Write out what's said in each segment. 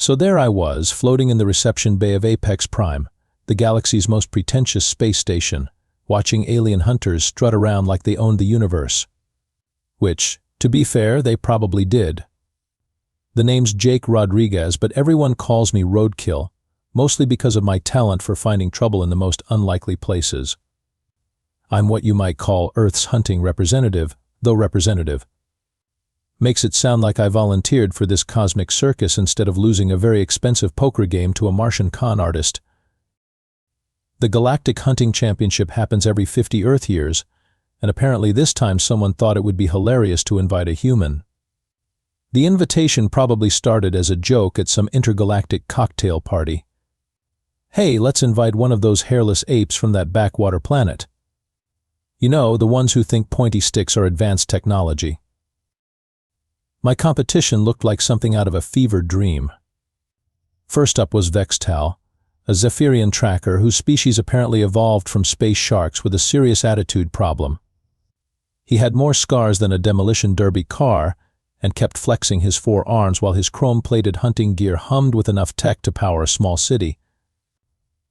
So there I was, floating in the reception bay of Apex Prime, the galaxy's most pretentious space station, watching alien hunters strut around like they owned the universe. Which, to be fair, they probably did. The name's Jake Rodriguez, but everyone calls me Roadkill, mostly because of my talent for finding trouble in the most unlikely places. I'm what you might call Earth's hunting representative, though representative. Makes it sound like I volunteered for this cosmic circus instead of losing a very expensive poker game to a Martian con artist. The Galactic Hunting Championship happens every 50 Earth years, and apparently this time someone thought it would be hilarious to invite a human. The invitation probably started as a joke at some intergalactic cocktail party. Hey, let's invite one of those hairless apes from that backwater planet. You know, the ones who think pointy sticks are advanced technology. My competition looked like something out of a fever dream. First up was Vextal, a Zephyrian tracker whose species apparently evolved from space sharks with a serious attitude problem. He had more scars than a demolition derby car and kept flexing his 4 arms while his chrome-plated hunting gear hummed with enough tech to power a small city.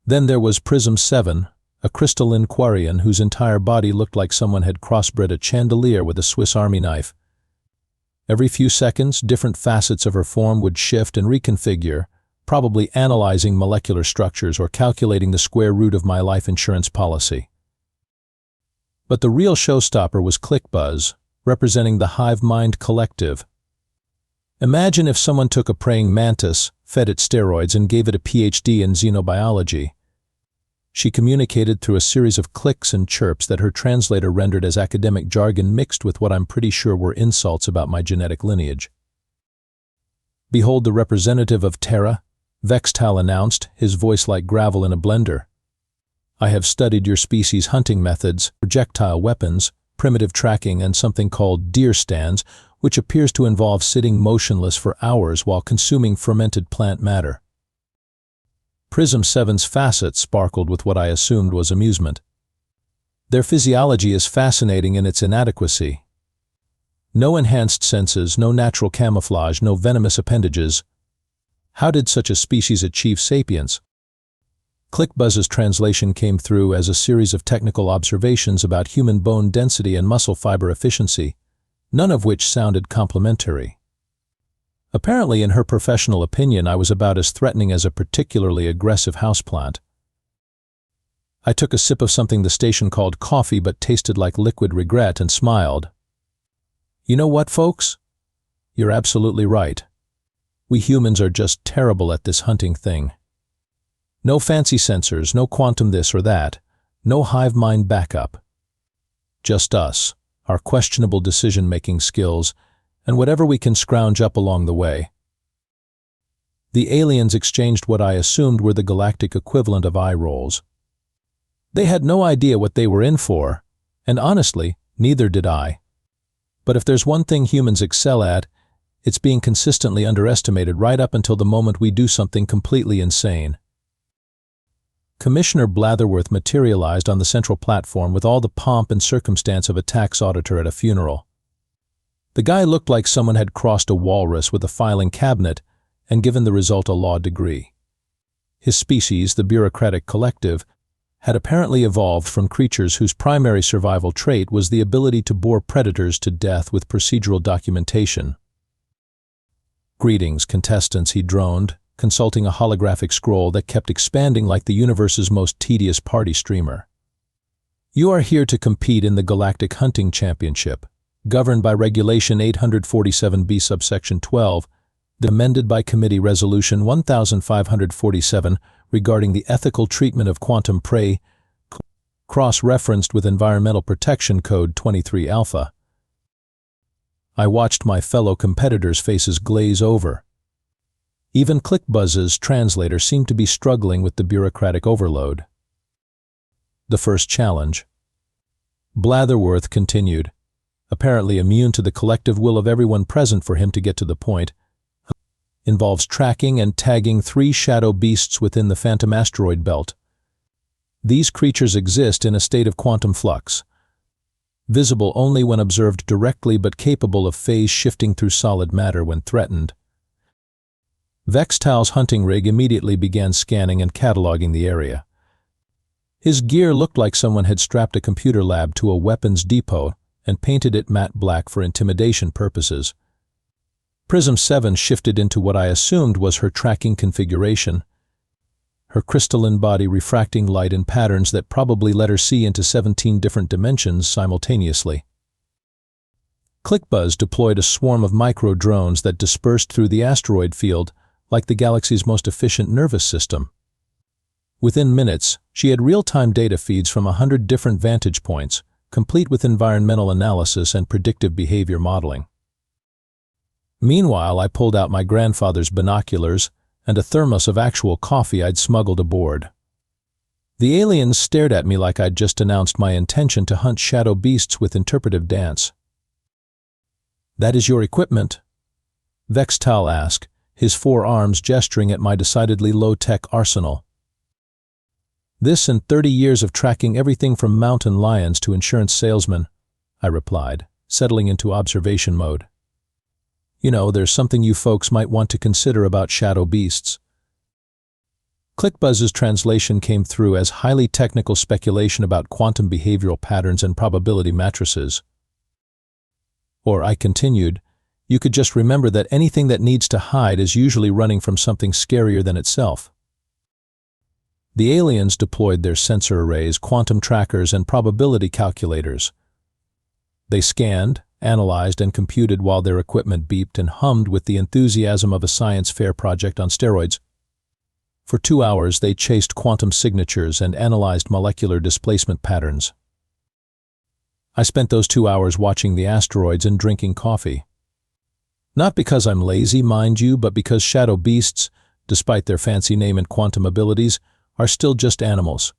Then there was Prism 7, a crystalline Quarian whose entire body looked like someone had crossbred a chandelier with a Swiss Army knife. Every few seconds, different facets of her form would shift and reconfigure, probably analyzing molecular structures or calculating the square root of my life insurance policy. But the real showstopper was ClickBuzz, representing the hive mind collective. Imagine if someone took a praying mantis, fed it steroids, and gave it a PhD in xenobiology. She communicated through a series of clicks and chirps that her translator rendered as academic jargon mixed with what I'm pretty sure were insults about my genetic lineage. Behold the representative of Terra, Vextal announced, his voice like gravel in a blender. I have studied your species' hunting methods, projectile weapons, primitive tracking, and something called deer stands, which appears to involve sitting motionless for hours while consuming fermented plant matter. Prism 7's facets sparkled with what I assumed was amusement. Their physiology is fascinating in its inadequacy. No enhanced senses, no natural camouflage, no venomous appendages. How did such a species achieve sapience? ClickBuzz's translation came through as a series of technical observations about human bone density and muscle fiber efficiency, none of which sounded complimentary. Apparently, in her professional opinion, I was about as threatening as a particularly aggressive houseplant. I took a sip of something the station called coffee but tasted like liquid regret and smiled. You know what, folks? You're absolutely right. We humans are just terrible at this hunting thing. No fancy sensors, no quantum this or that, no hive mind backup. Just us, our questionable decision-making skills, and whatever we can scrounge up along the way. The aliens exchanged what I assumed were the galactic equivalent of eye rolls. They had no idea what they were in for, and honestly, neither did I. But if there's one thing humans excel at, it's being consistently underestimated right up until the moment we do something completely insane. Commissioner Blatherworth materialized on the central platform with all the pomp and circumstance of a tax auditor at a funeral. The guy looked like someone had crossed a walrus with a filing cabinet and given the result a law degree. His species, the bureaucratic collective, had apparently evolved from creatures whose primary survival trait was the ability to bore predators to death with procedural documentation. Greetings, contestants, he droned, consulting a holographic scroll that kept expanding like the universe's most tedious party streamer. You are here to compete in the Galactic Hunting Championship, governed by Regulation 847B subsection 12, amended by Committee Resolution 1547 regarding the ethical treatment of quantum prey, cross-referenced with Environmental Protection Code 23 Alpha. I watched my fellow competitors' faces glaze over. Even ClickBuzz's translator seemed to be struggling with the bureaucratic overload. The first challenge. Blatherworth continued, apparently immune to the collective will of everyone present for him to get to the point, involves tracking and tagging 3 shadow beasts within the Phantom Asteroid Belt. These creatures exist in a state of quantum flux, visible only when observed directly but capable of phase shifting through solid matter when threatened. Vextal's hunting rig immediately began scanning and cataloging the area. His gear looked like someone had strapped a computer lab to a weapons depot and painted it matte black for intimidation purposes. Prism 7 shifted into what I assumed was her tracking configuration, her crystalline body refracting light in patterns that probably let her see into 17 different dimensions simultaneously. ClickBuzz deployed a swarm of micro-drones that dispersed through the asteroid field like the galaxy's most efficient nervous system. Within minutes, she had real-time data feeds from 100 different vantage points, complete with environmental analysis and predictive behavior modeling. Meanwhile, I pulled out my grandfather's binoculars and a thermos of actual coffee I'd smuggled aboard. The aliens stared at me like I'd just announced my intention to hunt shadow beasts with interpretive dance. "That is your equipment?" Vextal asked, his 4 arms gesturing at my decidedly low-tech arsenal. "This and 30 years of tracking everything from mountain lions to insurance salesmen," I replied, settling into observation mode. "You know, there's something you folks might want to consider about shadow beasts." ClickBuzz's translation came through as highly technical speculation about quantum behavioral patterns and probability matrices. Or, I continued, "you could just remember that anything that needs to hide is usually running from something scarier than itself." The aliens deployed their sensor arrays, quantum trackers, and probability calculators. They scanned, analyzed, and computed while their equipment beeped and hummed with the enthusiasm of a science fair project on steroids. For 2 hours, they chased quantum signatures and analyzed molecular displacement patterns. I spent those 2 hours watching the asteroids and drinking coffee. Not because I'm lazy, mind you, but because shadow beasts, despite their fancy name and quantum abilities, are still just animals.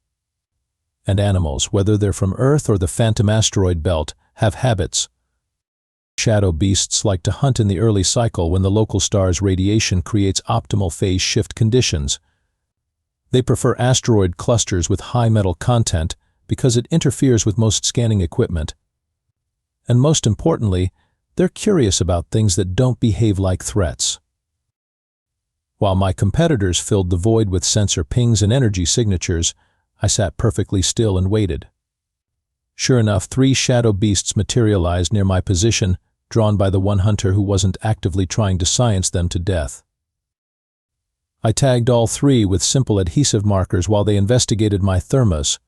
And animals, whether they're from Earth or the phantom asteroid belt, have habits. Shadow beasts like to hunt in the early cycle when the local star's radiation creates optimal phase shift conditions. They prefer asteroid clusters with high metal content because it interferes with most scanning equipment. And most importantly, they're curious about things that don't behave like threats. While my competitors filled the void with sensor pings and energy signatures, I sat perfectly still and waited. Sure enough, 3 shadow beasts materialized near my position, drawn by the one hunter who wasn't actively trying to science them to death. I tagged all 3 with simple adhesive markers while they investigated my thermos.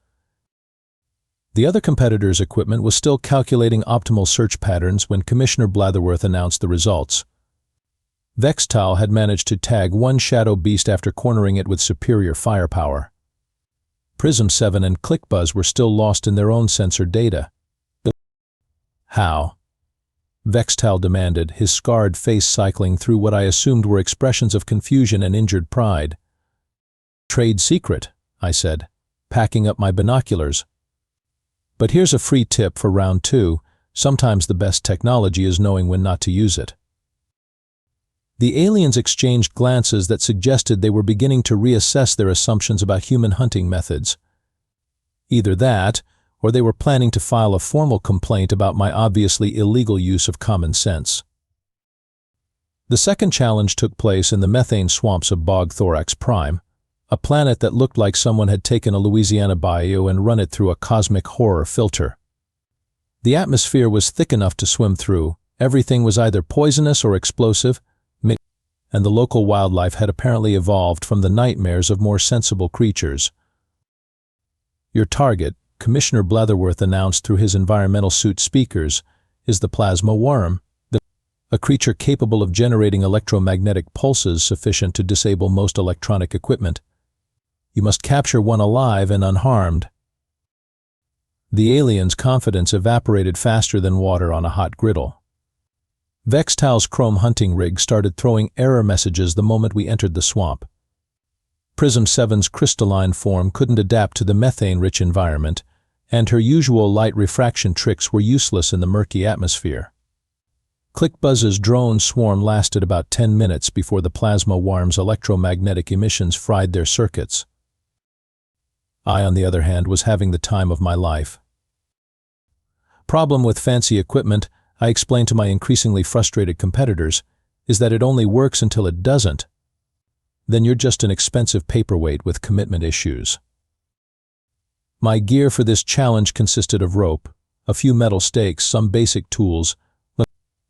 The other competitor's equipment was still calculating optimal search patterns when Commissioner Blatherworth announced the results. Vextal had managed to tag 1 shadow beast after cornering it with superior firepower. Prism 7 and ClickBuzz were still lost in their own sensor data. "How?" Vextal demanded, his scarred face cycling through what I assumed were expressions of confusion and injured pride. "Trade secret," I said, packing up my binoculars. "But here's a free tip for round 2. Sometimes the best technology is knowing when not to use it." The aliens exchanged glances that suggested they were beginning to reassess their assumptions about human hunting methods. Either that, or they were planning to file a formal complaint about my obviously illegal use of common sense. The second challenge took place in the methane swamps of Bog Thorax Prime, a planet that looked like someone had taken a Louisiana bayou and run it through a cosmic horror filter. The atmosphere was thick enough to swim through, everything was either poisonous or explosive, and the local wildlife had apparently evolved from the nightmares of more sensible creatures. "Your target," Commissioner Blatherworth announced through his environmental suit speakers, "is the plasma worm, a creature capable of generating electromagnetic pulses sufficient to disable most electronic equipment. You must capture one alive and unharmed." The alien's confidence evaporated faster than water on a hot griddle. Vextal's chrome hunting rig started throwing error messages the moment we entered the swamp. Prism 7's crystalline form couldn't adapt to the methane-rich environment, and her usual light refraction tricks were useless in the murky atmosphere. ClickBuzz's drone swarm lasted about 10 minutes before the plasma worm's electromagnetic emissions fried their circuits. I, on the other hand, was having the time of my life. Problem with fancy equipment, I explained to my increasingly frustrated competitors, is that it only works until it doesn't. then you're just an expensive paperweight with commitment issues. My gear for this challenge consisted of rope, a few metal stakes, some basic tools,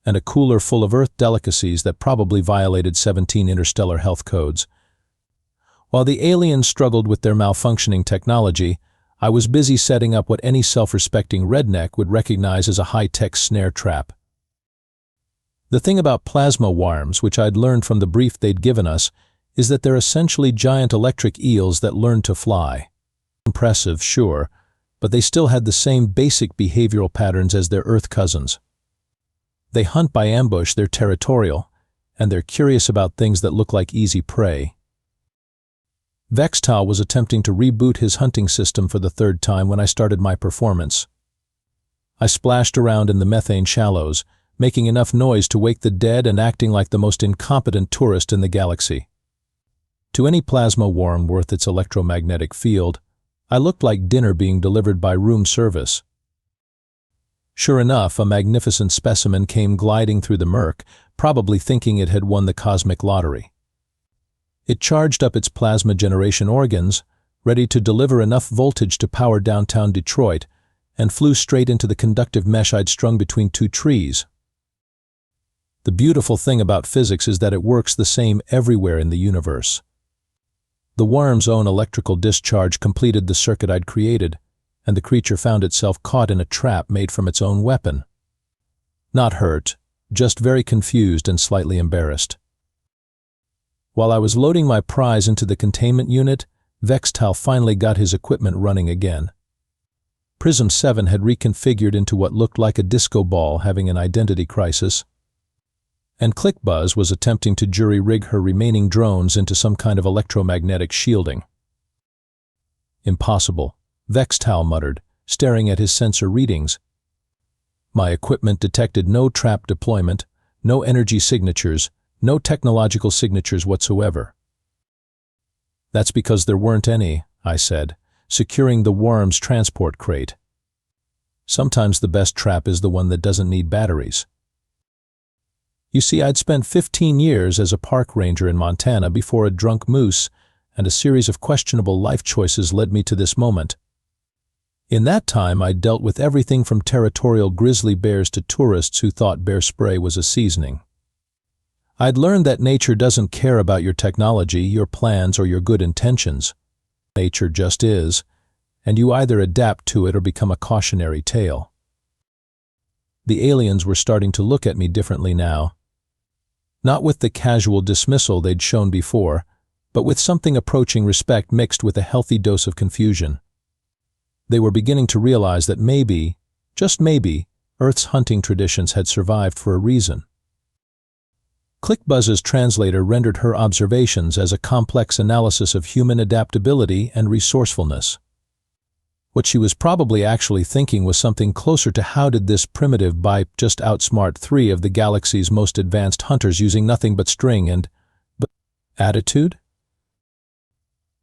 and a cooler full of Earth delicacies that probably violated 17 interstellar health codes. While the aliens struggled with their malfunctioning technology, I was busy setting up what any self-respecting redneck would recognize as a high-tech snare trap. The thing about plasma worms, which I'd learned from the brief they'd given us, is that they're essentially giant electric eels that learn to fly. Impressive, sure, but they still had the same basic behavioral patterns as their Earth cousins. They hunt by ambush, they're territorial, and they're curious about things that look like easy prey. Vextal was attempting to reboot his hunting system for the third time when I started my performance. I splashed around in the methane shallows, making enough noise to wake the dead and acting like the most incompetent tourist in the galaxy. To any plasma worm worth its electromagnetic field, I looked like dinner being delivered by room service. Sure enough, a magnificent specimen came gliding through the murk, probably thinking it had won the cosmic lottery. It charged up its plasma generation organs, ready to deliver enough voltage to power downtown Detroit, and flew straight into the conductive mesh I'd strung between two trees. The beautiful thing about physics is that it works the same everywhere in the universe. The worm's own electrical discharge completed the circuit I'd created, and the creature found itself caught in a trap made from its own weapon. Not hurt, just very confused and slightly embarrassed. While I was loading my prize into the containment unit, Vextal finally got his equipment running again. Prism 7 had reconfigured into what looked like a disco ball having an identity crisis, and ClickBuzz was attempting to jury-rig her remaining drones into some kind of electromagnetic shielding. Impossible, Vextal muttered, staring at his sensor readings. My equipment detected no trap deployment, no energy signatures, no technological signatures whatsoever. That's because there weren't any, I said, securing the worm's transport crate. Sometimes the best trap is the one that doesn't need batteries. You see, I'd spent 15 years as a park ranger in Montana before a drunk moose and a series of questionable life choices led me to this moment. In that time, I'd dealt with everything from territorial grizzly bears to tourists who thought bear spray was a seasoning. I'd learned that nature doesn't care about your technology, your plans, or your good intentions. Nature just is, and you either adapt to it or become a cautionary tale. The aliens were starting to look at me differently now. Not with the casual dismissal they'd shown before, but with something approaching respect mixed with a healthy dose of confusion. They were beginning to realize that maybe, just maybe, Earth's hunting traditions had survived for a reason. ClickBuzz's translator rendered her observations as a complex analysis of human adaptability and resourcefulness. What she was probably actually thinking was something closer to how did this primitive bipe just outsmart 3 of the galaxy's most advanced hunters using nothing but string and attitude?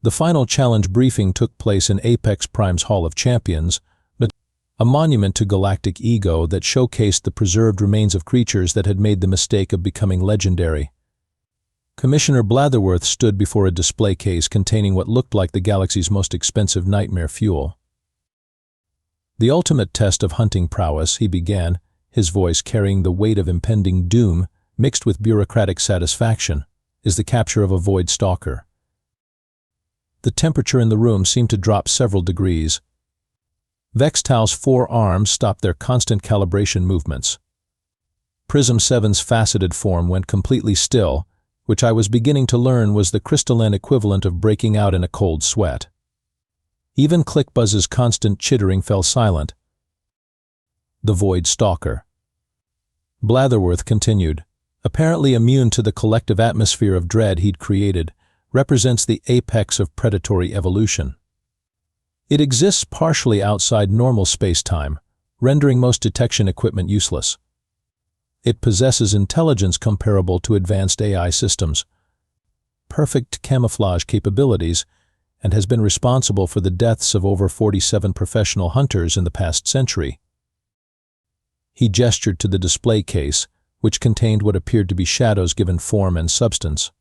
The final challenge briefing took place in Apex Prime's Hall of Champions, a monument to galactic ego that showcased the preserved remains of creatures that had made the mistake of becoming legendary. Commissioner Blatherworth stood before a display case containing what looked like the galaxy's most expensive nightmare fuel. The ultimate test of hunting prowess, he began, his voice carrying the weight of impending doom mixed with bureaucratic satisfaction, is the capture of a void stalker. The temperature in the room seemed to drop several degrees. Vextal's 4 arms stopped their constant calibration movements. Prism 7's faceted form went completely still, which I was beginning to learn was the crystalline equivalent of breaking out in a cold sweat. Even ClickBuzz's constant chittering fell silent. The Void Stalker. Blatherworth continued, apparently immune to the collective atmosphere of dread he'd created, represents the apex of predatory evolution. It exists partially outside normal space-time, rendering most detection equipment useless. It possesses intelligence comparable to advanced AI systems, perfect camouflage capabilities, and has been responsible for the deaths of over 47 professional hunters in the past century. He gestured to the display case, which contained what appeared to be shadows given form and substance.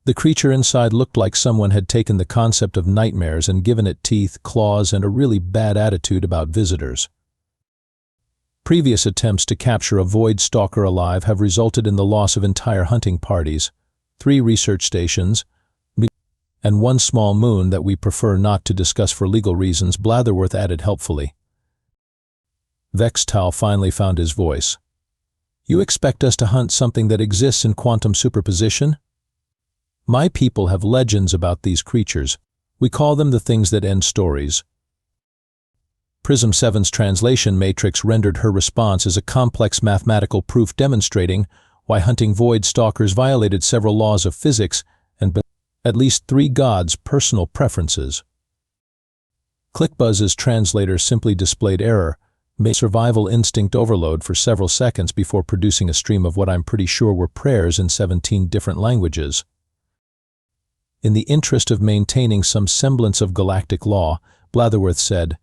The creature inside looked like someone had taken the concept of nightmares and given it teeth, claws, and a really bad attitude about visitors. Previous attempts to capture a void stalker alive have resulted in the loss of entire hunting parties, 3 research stations, and 1 small moon that we prefer not to discuss for legal reasons, Blatherworth added helpfully. Vextal finally found his voice. You expect us to hunt something that exists in quantum superposition? My people have legends about these creatures. We call them the things that end stories. Prism 7's translation matrix rendered her response as a complex mathematical proof demonstrating why hunting void stalkers violated several laws of physics and at least 3 gods' personal preferences. ClickBuzz's translator simply displayed error, made survival instinct overload for several seconds before producing a stream of what I'm pretty sure were prayers in 17 different languages. In the interest of maintaining some semblance of galactic law, Blatherworth said,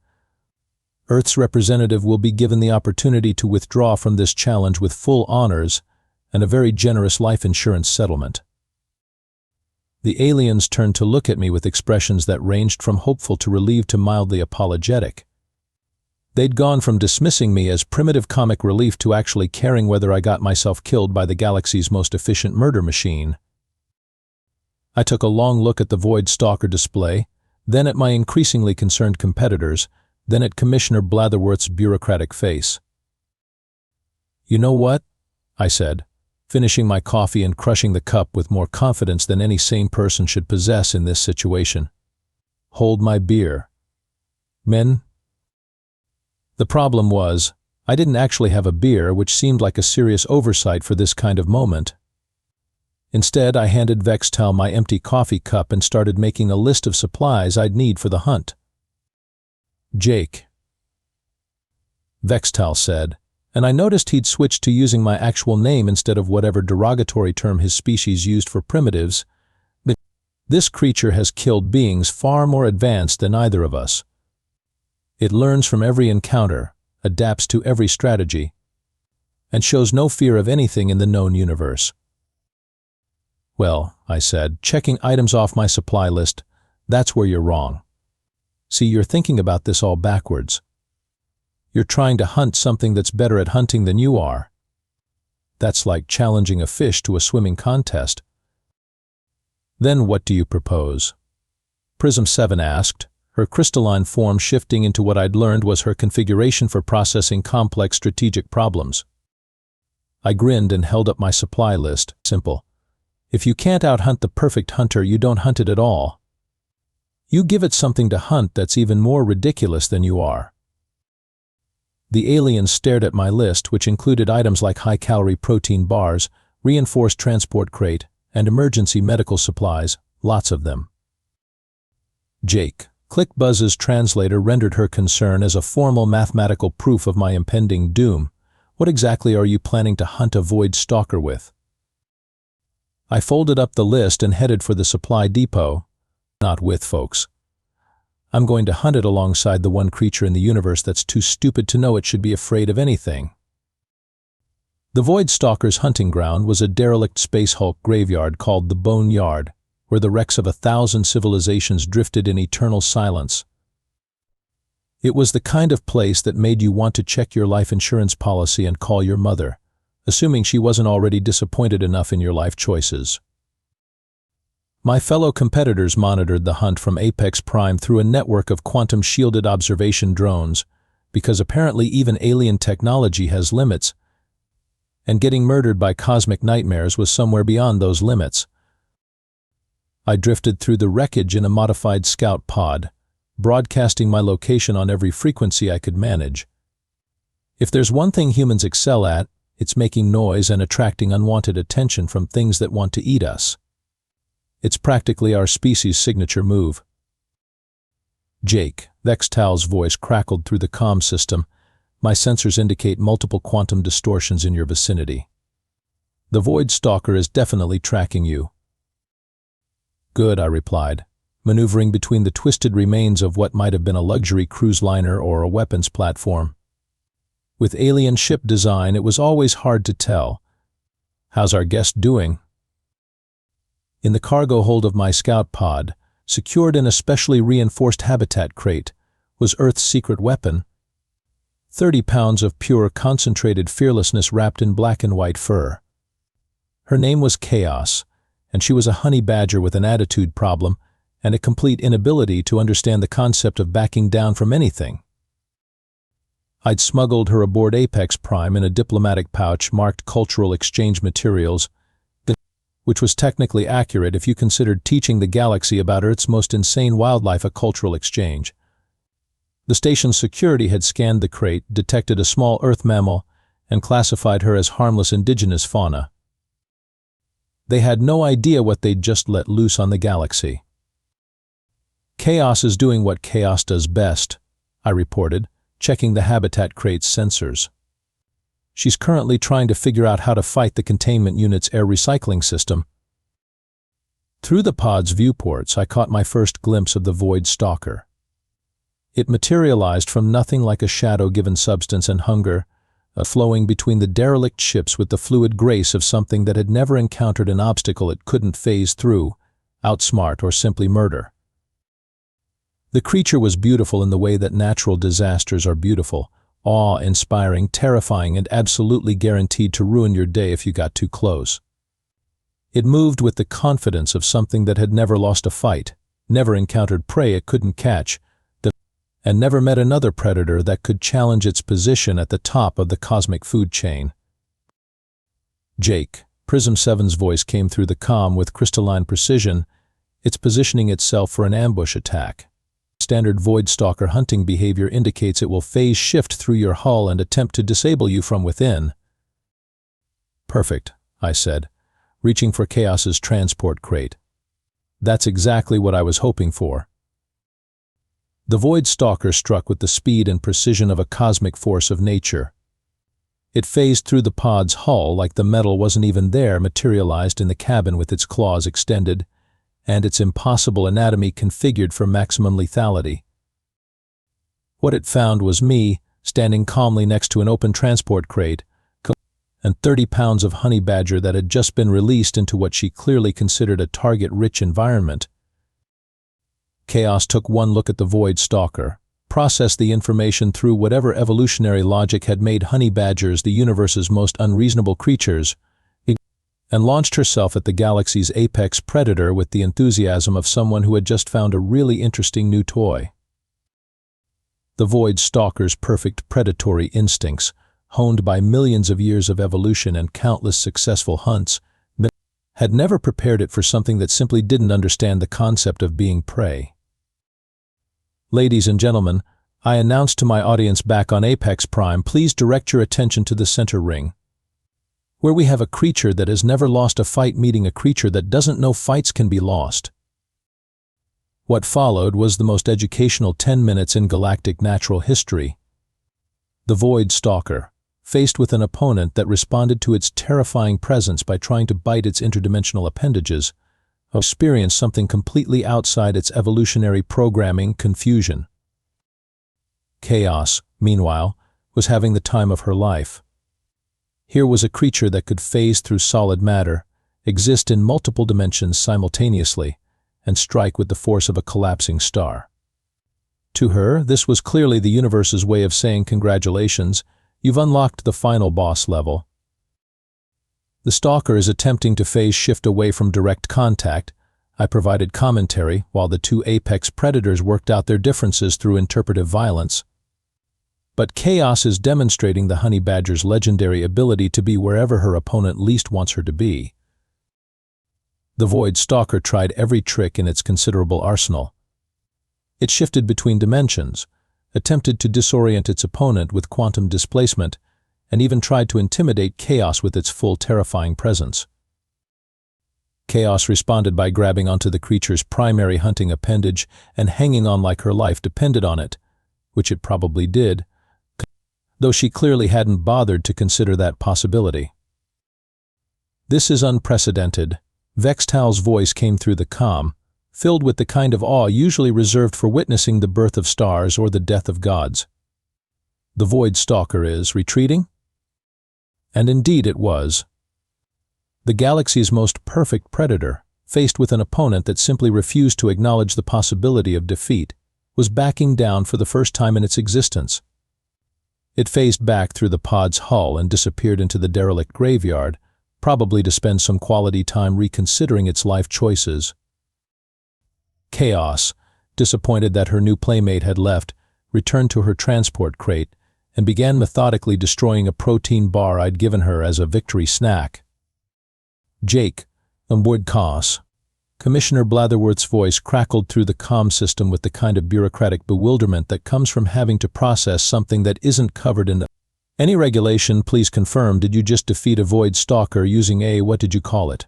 Earth's representative will be given the opportunity to withdraw from this challenge with full honors and a very generous life insurance settlement. The aliens turned to look at me with expressions that ranged from hopeful to relieved to mildly apologetic. They'd gone from dismissing me as primitive comic relief to actually caring whether I got myself killed by the galaxy's most efficient murder machine. I took a long look at the void stalker display, then at my increasingly concerned competitors, then at Commissioner Blatherworth's bureaucratic face. You know what? I said, finishing my coffee and crushing the cup with more confidence than any sane person should possess in this situation. Hold my beer. Men? The problem was, I didn't actually have a beer, which seemed like a serious oversight for this kind of moment. Instead, I handed Vextal my empty coffee cup and started making a list of supplies I'd need for the hunt. Jake, Vextal said, and I noticed he'd switched to using my actual name instead of whatever derogatory term his species used for primitives. But this creature has killed beings far more advanced than either of us. It learns from every encounter, adapts to every strategy, and shows no fear of anything in the known universe. Well, I said, checking items off my supply list, that's where you're wrong. See, you're thinking about this all backwards. You're trying to hunt something that's better at hunting than you are. That's like challenging a fish to a swimming contest. Then what do you propose? Prism 7 asked, her crystalline form shifting into what I'd learned was her configuration for processing complex strategic problems. I grinned and held up my supply list. Simple. If you can't out-hunt the perfect hunter, you don't hunt it at all. You give it something to hunt that's even more ridiculous than you are. The aliens stared at my list, which included items like high-calorie protein bars, reinforced transport crate, and emergency medical supplies, lots of them. Jake, ClickBuzz's translator, rendered her concern as a formal mathematical proof of my impending doom. What exactly are you planning to hunt a void stalker with? I folded up the list and headed for the supply depot. Not with, folks. I'm going to hunt it alongside the one creature in the universe that's too stupid to know it should be afraid of anything. The Void Stalker's hunting ground was a derelict space hulk graveyard called the Bone Yard, where the wrecks of 1,000 civilizations drifted in eternal silence. It was the kind of place that made you want to check your life insurance policy and call your mother, assuming she wasn't already disappointed enough in your life choices. My fellow competitors monitored the hunt from Apex Prime through a network of quantum-shielded observation drones, because apparently even alien technology has limits, and getting murdered by cosmic nightmares was somewhere beyond those limits. I drifted through the wreckage in a modified scout pod, broadcasting my location on every frequency I could manage. If there's one thing humans excel at, it's making noise and attracting unwanted attention from things that want to eat us. It's practically our species' signature move. Jake, Vextal's voice crackled through the comm system. My sensors indicate multiple quantum distortions in your vicinity. The Void Stalker is definitely tracking you. Good, I replied, maneuvering between the twisted remains of what might have been a luxury cruise liner or a weapons platform. With alien ship design, it was always hard to tell. How's our guest doing? In the cargo hold of my scout pod, secured in a specially reinforced habitat crate, was Earth's secret weapon, 30 pounds of pure concentrated fearlessness wrapped in black and white fur. Her name was Chaos, and she was a honey badger with an attitude problem and a complete inability to understand the concept of backing down from anything. I'd smuggled her aboard Apex Prime in a diplomatic pouch marked cultural exchange materials, which was technically accurate if you considered teaching the galaxy about Earth's most insane wildlife a cultural exchange. The station's security had scanned the crate, detected a small Earth mammal, and classified her as harmless indigenous fauna. They had no idea what they'd just let loose on the galaxy. Chaos is doing what Chaos does best, I reported, checking the habitat crate's sensors. She's currently trying to figure out how to fight the containment unit's air recycling system. Through the pod's viewports, I caught my first glimpse of the Void Stalker. It materialized from nothing like a shadow-given substance and hunger, flowing between the derelict ships with the fluid grace of something that had never encountered an obstacle it couldn't phase through, outsmart, or simply murder. The creature was beautiful in the way that natural disasters are beautiful, awe-inspiring, terrifying, and absolutely guaranteed to ruin your day if you got too close. It moved with the confidence of something that had never lost a fight, never encountered prey it couldn't catch, and never met another predator that could challenge its position at the top of the cosmic food chain. Jake, Prism 7's voice came through the comm with crystalline precision. It's positioning itself for an ambush attack. Standard Void Stalker hunting behavior indicates it will phase shift through your hull and attempt to disable you from within. Perfect, I said, reaching for Chaos's transport crate. That's exactly what I was hoping for. The Void Stalker struck with the speed and precision of a cosmic force of nature. It phased through the pod's hull like the metal wasn't even there, materialized in the cabin with its claws extended, and its impossible anatomy configured for maximum lethality. What it found was me, standing calmly next to an open transport crate, and 30 pounds of honey badger that had just been released into what she clearly considered a target-rich environment. Chaos took one look at the Void Stalker, processed the information through whatever evolutionary logic had made honey badgers the universe's most unreasonable creatures, and launched herself at the galaxy's apex predator with the enthusiasm of someone who had just found a really interesting new toy. The Void Stalker's perfect predatory instincts, honed by millions of years of evolution and countless successful hunts, had never prepared it for something that simply didn't understand the concept of being prey. Ladies and gentlemen, I announced to my audience back on Apex Prime, please direct your attention to the center ring, where we have a creature that has never lost a fight meeting a creature that doesn't know fights can be lost. What followed was the most educational 10 minutes in galactic natural history. The Void Stalker, faced with an opponent that responded to its terrifying presence by trying to bite its interdimensional appendages, experienced something completely outside its evolutionary programming: confusion. Chaos, meanwhile, was having the time of her life. Here was a creature that could phase through solid matter, exist in multiple dimensions simultaneously, and strike with the force of a collapsing star. To her, this was clearly the universe's way of saying, congratulations, you've unlocked the final boss level. The Stalker is attempting to phase shift away from direct contact. I provided commentary while the two apex predators worked out their differences through interpretive violence. But Chaos is demonstrating the honey badger's legendary ability to be wherever her opponent least wants her to be. The Void Stalker tried every trick in its considerable arsenal. It shifted between dimensions, attempted to disorient its opponent with quantum displacement, and even tried to intimidate Chaos with its full terrifying presence. Chaos responded by grabbing onto the creature's primary hunting appendage and hanging on like her life depended on it, which it probably did, though she clearly hadn't bothered to consider that possibility. This is unprecedented. Vextal's voice came through the comm, filled with the kind of awe usually reserved for witnessing the birth of stars or the death of gods. The Void Stalker is retreating? And indeed it was. The galaxy's most perfect predator, faced with an opponent that simply refused to acknowledge the possibility of defeat, was backing down for the first time in its existence. It phased back through the pod's hull and disappeared into the derelict graveyard, probably to spend some quality time reconsidering its life choices. Chaos, disappointed that her new playmate had left, returned to her transport crate and began methodically destroying a protein bar I'd given her as a victory snack. "Jake, aboard Chaos." Commissioner Blatherworth's voice crackled through the comm system with the kind of bureaucratic bewilderment that comes from having to process something that isn't covered in any regulation. "Please confirm, did you just defeat a void stalker using what did you call it?"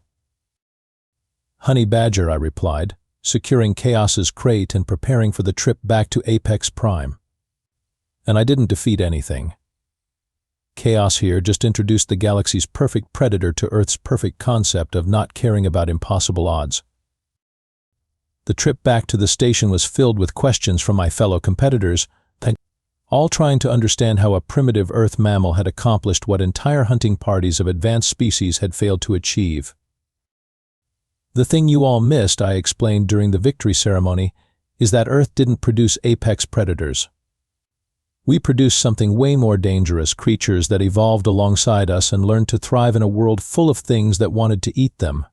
"Honey Badger," I replied, securing Chaos's crate and preparing for the trip back to Apex Prime. "And I didn't defeat anything. Chaos here just introduced the galaxy's perfect predator to Earth's perfect concept of not caring about impossible odds." The trip back to the station was filled with questions from my fellow competitors, all trying to understand how a primitive Earth mammal had accomplished what entire hunting parties of advanced species had failed to achieve. "The thing you all missed," I explained during the victory ceremony, "is that Earth didn't produce apex predators. We produced something way more dangerous, creatures that evolved alongside us and learned to thrive in a world full of things that wanted to eat them."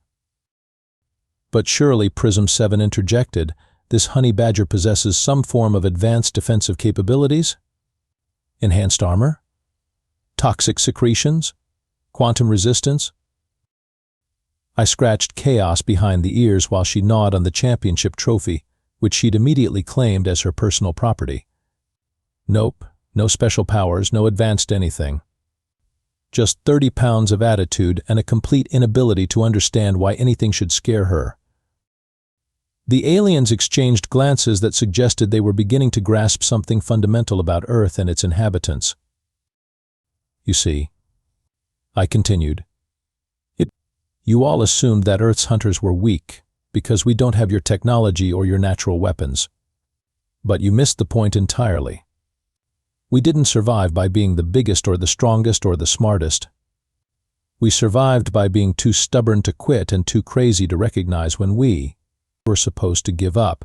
"But surely," Prism 7 interjected, "this honey badger possesses some form of advanced defensive capabilities? Enhanced armor? Toxic secretions? Quantum resistance?" I scratched Chaos behind the ears while she gnawed on the championship trophy, which she'd immediately claimed as her personal property. "Nope, no special powers, no advanced anything. Just 30 pounds of attitude and a complete inability to understand why anything should scare her." The aliens exchanged glances that suggested they were beginning to grasp something fundamental about Earth and its inhabitants. "You see," I continued, "you all assumed that Earth's hunters were weak because we don't have your technology or your natural weapons. But you missed the point entirely. We didn't survive by being the biggest or the strongest or the smartest. We survived by being too stubborn to quit and too crazy to recognize when we were supposed to give up."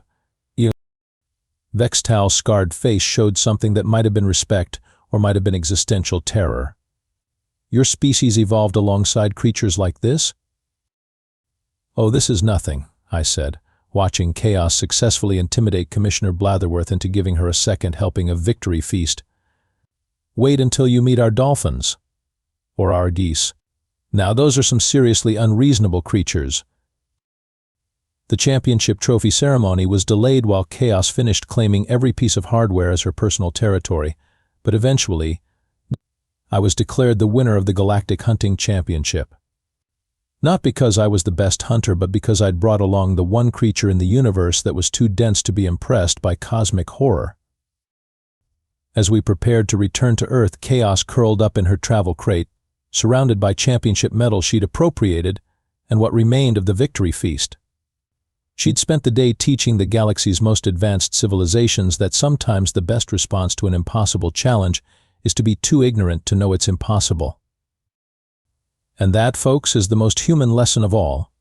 Vextal's scarred face showed something that might have been respect or might have been existential terror. "Your species evolved alongside creatures like this?" "Oh, this is nothing," I said, watching Chaos successfully intimidate Commissioner Blatherworth into giving her a second helping of victory feast. "Wait until you meet our dolphins. Or our geese. Now those are some seriously unreasonable creatures." The championship trophy ceremony was delayed while Chaos finished claiming every piece of hardware as her personal territory, but eventually, I was declared the winner of the Galactic Hunting Championship. Not because I was the best hunter, but because I'd brought along the one creature in the universe that was too dense to be impressed by cosmic horror. As we prepared to return to Earth, Chaos curled up in her travel crate, surrounded by championship medals she'd appropriated and what remained of the victory feast. She'd spent the day teaching the galaxy's most advanced civilizations that sometimes the best response to an impossible challenge is to be too ignorant to know it's impossible. And that, folks, is the most human lesson of all.